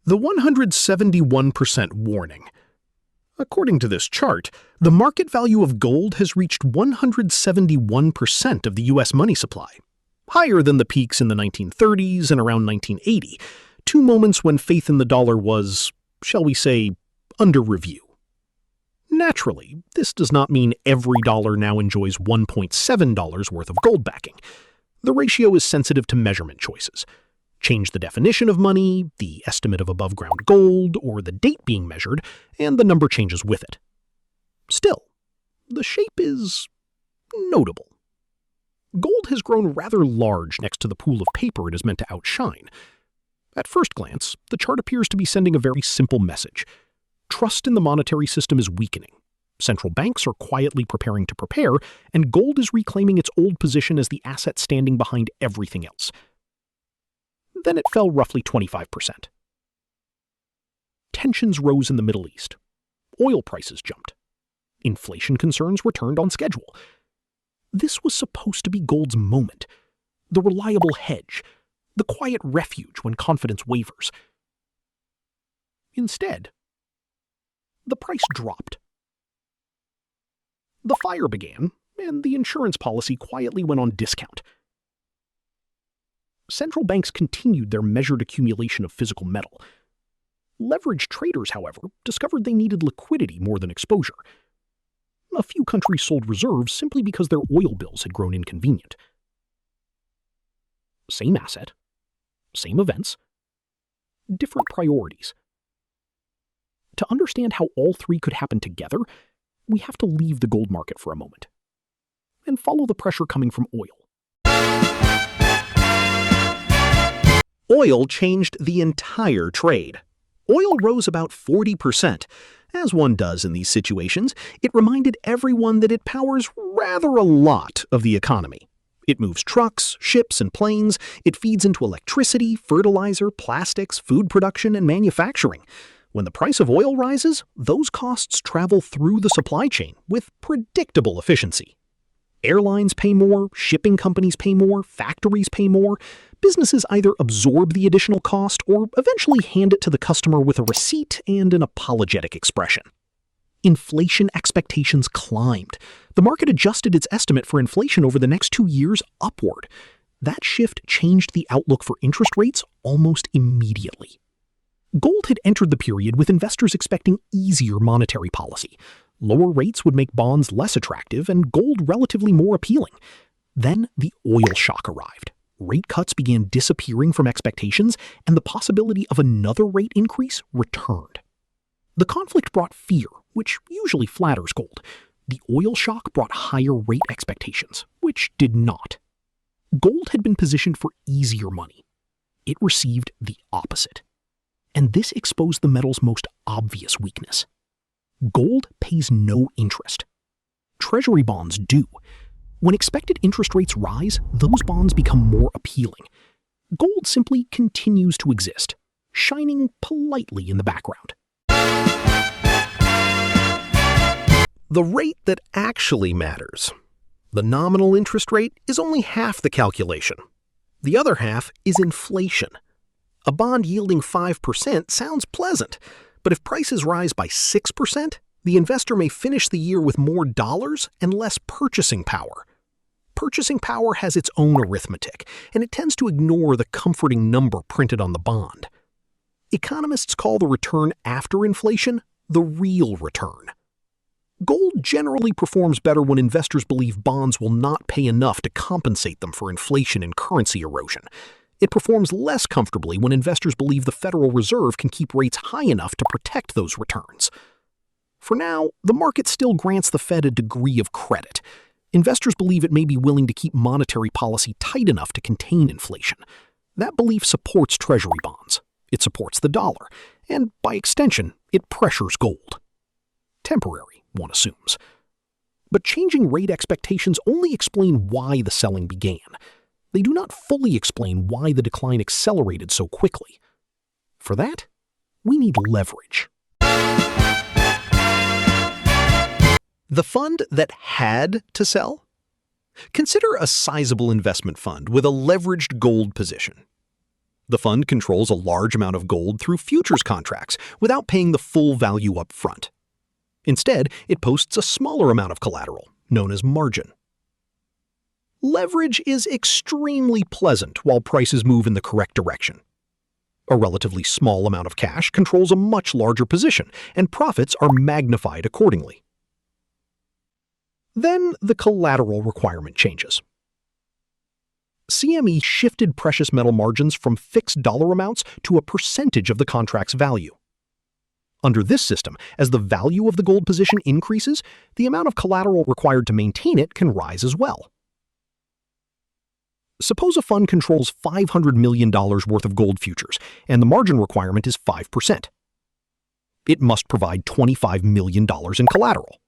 The 171% warning. According to this chart, the market value of gold has reached 171% of the U.S. money supply, higher than the peaks in the 1930s and around 1980, two moments when faith in the dollar was, shall we say, under review. Naturally, this does not mean every dollar now enjoys $1.7 worth of gold backing. The ratio is sensitive to measurement choices. Change the definition of money, the estimate of above-ground gold, or the date being measured, and the number changes with it. Still, the shape is notable. Gold has grown rather large next to the pool of paper it is meant to outshine. At first glance, the chart appears to be sending a very simple message. Trust in the monetary system is weakening. Central banks are quietly preparing to prepare, and gold is reclaiming its old position as the asset standing behind everything else. Then it fell roughly 25%. Tensions rose in the Middle East. Oil prices jumped. Inflation concerns returned on schedule. This was supposed to be gold's moment, the reliable hedge, the quiet refuge when confidence wavers. Instead, the price dropped. The fire began, and the insurance policy quietly went on discount. Central banks continued their measured accumulation of physical metal. Leveraged traders, however, discovered they needed liquidity more than exposure. A few countries sold reserves simply because their oil bills had grown inconvenient. Same asset, same events, different priorities. To understand how all three could happen together, we have to leave the gold market for a moment and follow the pressure coming from oil. Oil changed the entire trade. Oil rose about 40%. As one does in these situations, it reminded everyone that it powers rather a lot of the economy. It moves trucks, ships, and planes. It feeds into electricity, fertilizer, plastics, food production, and manufacturing. When the price of oil rises, those costs travel through the supply chain with predictable efficiency. Airlines pay more, shipping companies pay more, factories pay more. Businesses either absorb the additional cost or eventually hand it to the customer with a receipt and an apologetic expression. Inflation expectations climbed. The market adjusted its estimate for inflation over the next 2 years upward. That shift changed the outlook for interest rates almost immediately. Gold had entered the period with investors expecting easier monetary policy. Lower rates would make bonds less attractive and gold relatively more appealing. Then the oil shock arrived. Rate cuts began disappearing from expectations, and the possibility of another rate increase returned. The conflict brought fear, which usually flatters gold. The oil shock brought higher rate expectations, which did not. Gold had been positioned for easier money. It received the opposite. And this exposed the metal's most obvious weakness. Gold pays no interest. Treasury bonds do. When expected interest rates rise, those bonds become more appealing. Gold simply continues to exist, shining politely in the background. The rate that actually matters. The nominal interest rate is only half the calculation. The other half is inflation. A bond yielding 5% sounds pleasant, but if prices rise by 6%, the investor may finish the year with more dollars and less purchasing power. Purchasing power has its own arithmetic, and it tends to ignore the comforting number printed on the bond. Economists call the return after inflation the real return. Gold generally performs better when investors believe bonds will not pay enough to compensate them for inflation and currency erosion. It performs less comfortably when investors believe the Federal Reserve can keep rates high enough to protect those returns. For now, the market still grants the Fed a degree of credit. Investors believe it may be willing to keep monetary policy tight enough to contain inflation. That belief supports Treasury bonds. It supports the dollar. And by extension, it pressures gold. Temporary, one assumes. But changing rate expectations only explain why the selling began. They do not fully explain why the decline accelerated so quickly. For that, we need leverage. The fund that had to sell? Consider a sizable investment fund with a leveraged gold position. The fund controls a large amount of gold through futures contracts without paying the full value up front. Instead, it posts a smaller amount of collateral, known as margin. Leverage is extremely pleasant while prices move in the correct direction. A relatively small amount of cash controls a much larger position, and profits are magnified accordingly. Then the collateral requirement changes. CME shifted precious metal margins from fixed dollar amounts to a percentage of the contract's value. Under this system, as the value of the gold position increases, the amount of collateral required to maintain it can rise as well. Suppose a fund controls $500 million worth of gold futures, and the margin requirement is 5%. It must provide $25 million in collateral.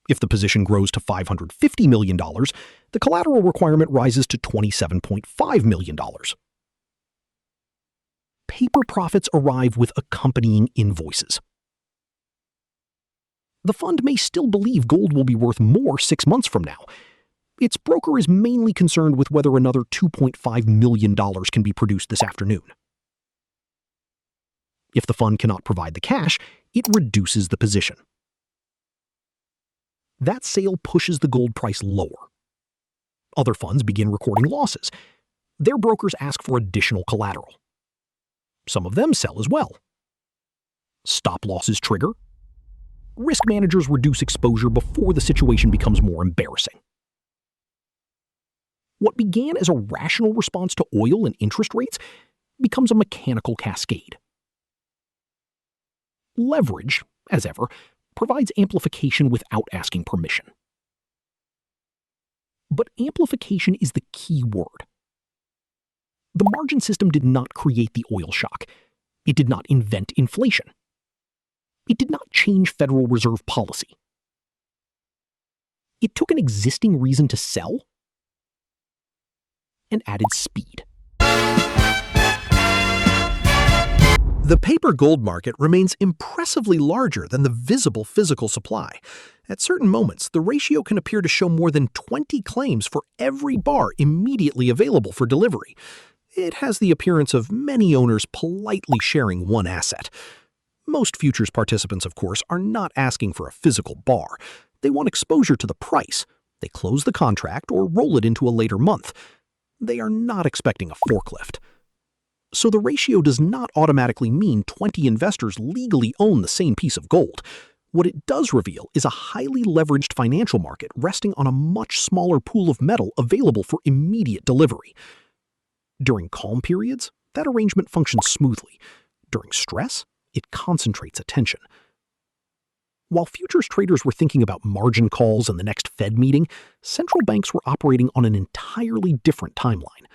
If the position grows to $550 million, the collateral requirement rises to $27.5 million. Paper profits arrive with accompanying invoices. The fund may still believe gold will be worth more 6 months from now. Its broker is mainly concerned with whether another $2.5 million can be produced this afternoon. If the fund cannot provide the cash, it reduces the position. That sale pushes the gold price lower. Other funds begin recording losses. Their brokers ask for additional collateral. Some of them sell as well. Stop losses trigger. Risk managers reduce exposure before the situation becomes more embarrassing. What began as a rational response to oil and interest rates becomes a mechanical cascade. Leverage, as ever, provides amplification without asking permission. But amplification is the key word. The margin system did not create the oil shock. It did not invent inflation. It did not change Federal Reserve policy. It took an existing reason to sell and added speed. The paper gold market remains impressively larger than the visible physical supply. At certain moments, the ratio can appear to show more than 20 claims for every bar immediately available for delivery. It has the appearance of many owners politely sharing one asset. Most futures participants, of course, are not asking for a physical bar. They want exposure to the price. They close the contract or roll it into a later month. They are not expecting a forklift. So the ratio does not automatically mean 20 investors legally own the same piece of gold. What it does reveal is a highly leveraged financial market resting on a much smaller pool of metal available for immediate delivery. During calm periods, that arrangement functions smoothly. During stress, it concentrates attention. While futures traders were thinking about margin calls and the next Fed meeting, central banks were operating on an entirely different timeline.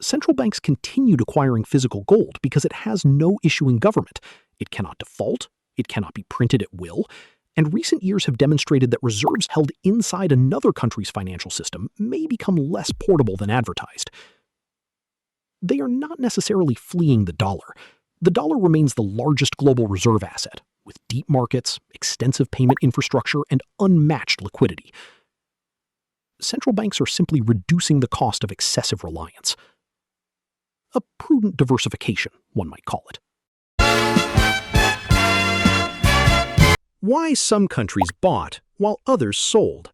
Central banks continued acquiring physical gold because it has no issuing government. It cannot default, it cannot be printed at will, and recent years have demonstrated that reserves held inside another country's financial system may become less portable than advertised. They are not necessarily fleeing the dollar. The dollar remains the largest global reserve asset, with deep markets, extensive payment infrastructure, and unmatched liquidity. Central banks are simply reducing the cost of excessive reliance. A prudent diversification, one might call it. Why some countries bought while others sold.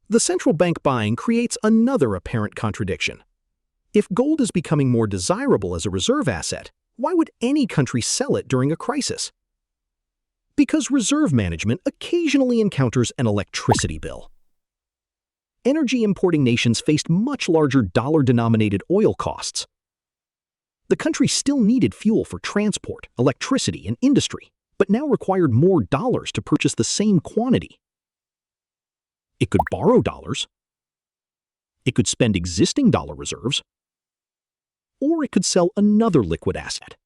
The central bank buying creates another apparent contradiction. If gold is becoming more desirable as a reserve asset, why would any country sell it during a crisis? Because reserve management occasionally encounters an electricity bill. Energy importing nations faced much larger dollar-denominated oil costs. The country still needed fuel for transport, electricity, and industry, but now required more dollars to purchase the same quantity. It could borrow dollars, it could spend existing dollar reserves, or it could sell another liquid asset.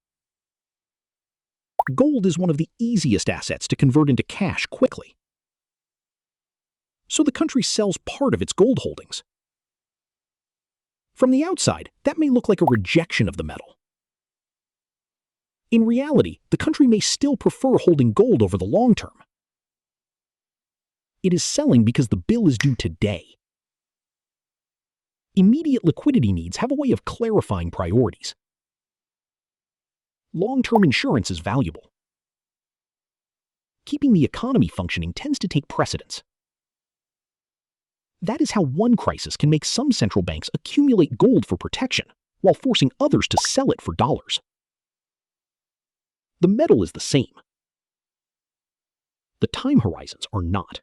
Gold is one of the easiest assets to convert into cash quickly. So the country sells part of its gold holdings. From the outside, that may look like a rejection of the metal. In reality, the country may still prefer holding gold over the long term. It is selling because the bill is due today. Immediate liquidity needs have a way of clarifying priorities. Long-term insurance is valuable. Keeping the economy functioning tends to take precedence. That is how one crisis can make some central banks accumulate gold for protection, while forcing others to sell it for dollars. The metal is the same. The time horizons are not.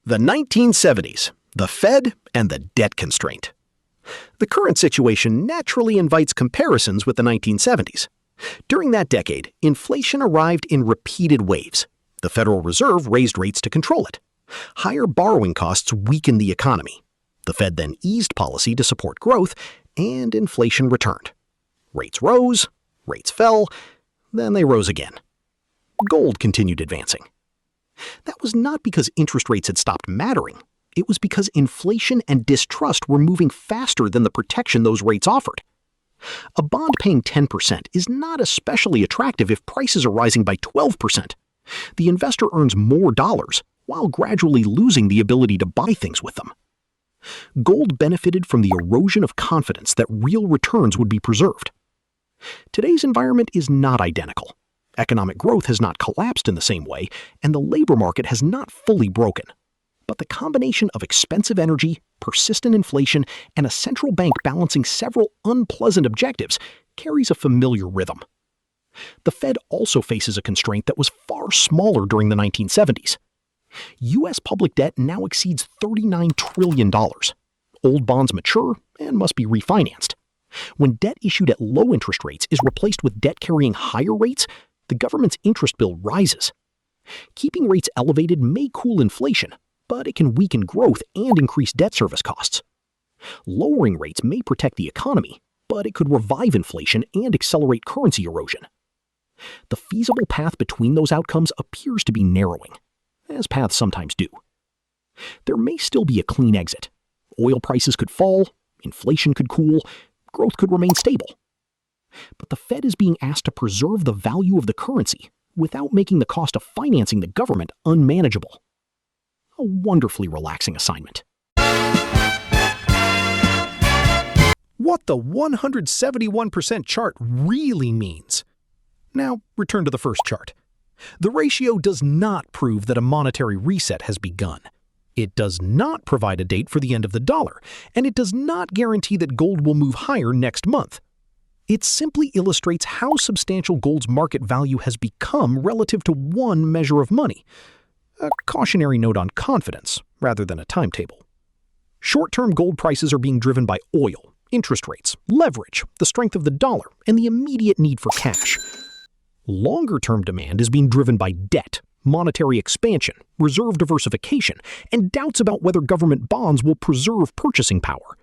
The 1970s, the Fed and the debt constraint. The current situation naturally invites comparisons with the 1970s. During that decade, inflation arrived in repeated waves. The Federal Reserve raised rates to control it. Higher borrowing costs weakened the economy. The Fed then eased policy to support growth, and inflation returned. Rates rose, rates fell, then they rose again. Gold continued advancing. That was not because interest rates had stopped mattering. It was because inflation and distrust were moving faster than the protection those rates offered. A bond paying 10% is not especially attractive if prices are rising by 12%. The investor earns more dollars while gradually losing the ability to buy things with them. Gold benefited from the erosion of confidence that real returns would be preserved. Today's environment is not identical. Economic growth has not collapsed in the same way, and the labor market has not fully broken. But the combination of expensive energy, persistent inflation, and a central bank balancing several unpleasant objectives carries a familiar rhythm. The Fed also faces a constraint that was far smaller during the 1970s. U.S. public debt now exceeds $39 trillion. Old bonds mature and must be refinanced. When debt issued at low interest rates is replaced with debt carrying higher rates, the government's interest bill rises. Keeping rates elevated may cool inflation, but it can weaken growth and increase debt service costs. Lowering rates may protect the economy, but it could revive inflation and accelerate currency erosion. The feasible path between those outcomes appears to be narrowing, as paths sometimes do. There may still be a clean exit. Oil prices could fall, inflation could cool, growth could remain stable. But the Fed is being asked to preserve the value of the currency without making the cost of financing the government unmanageable. A wonderfully relaxing assignment. What the 171% chart really means. Now, return to the first chart. The ratio does not prove that a monetary reset has begun. It does not provide a date for the end of the dollar, and it does not guarantee that gold will move higher next month. It simply illustrates how substantial gold's market value has become relative to one measure of money. A cautionary note on confidence, rather than a timetable. Short-term gold prices are being driven by oil, interest rates, leverage, the strength of the dollar, and the immediate need for cash. Longer-term demand is being driven by debt, monetary expansion, reserve diversification, and doubts about whether government bonds will preserve purchasing power.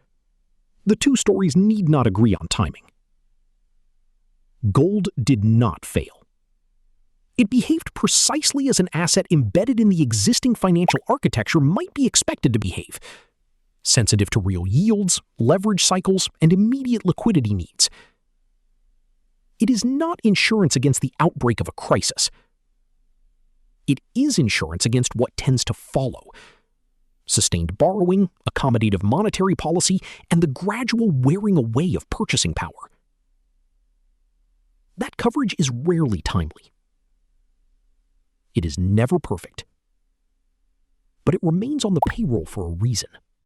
The two stories need not agree on timing. Gold did not fail. It behaved precisely as an asset embedded in the existing financial architecture might be expected to behave. Sensitive to real yields, leverage cycles, and immediate liquidity needs. It is not insurance against the outbreak of a crisis. It is insurance against what tends to follow. Sustained borrowing, accommodative monetary policy, and the gradual wearing away of purchasing power. That coverage is rarely timely. It is never perfect. But it remains on the payroll for a reason.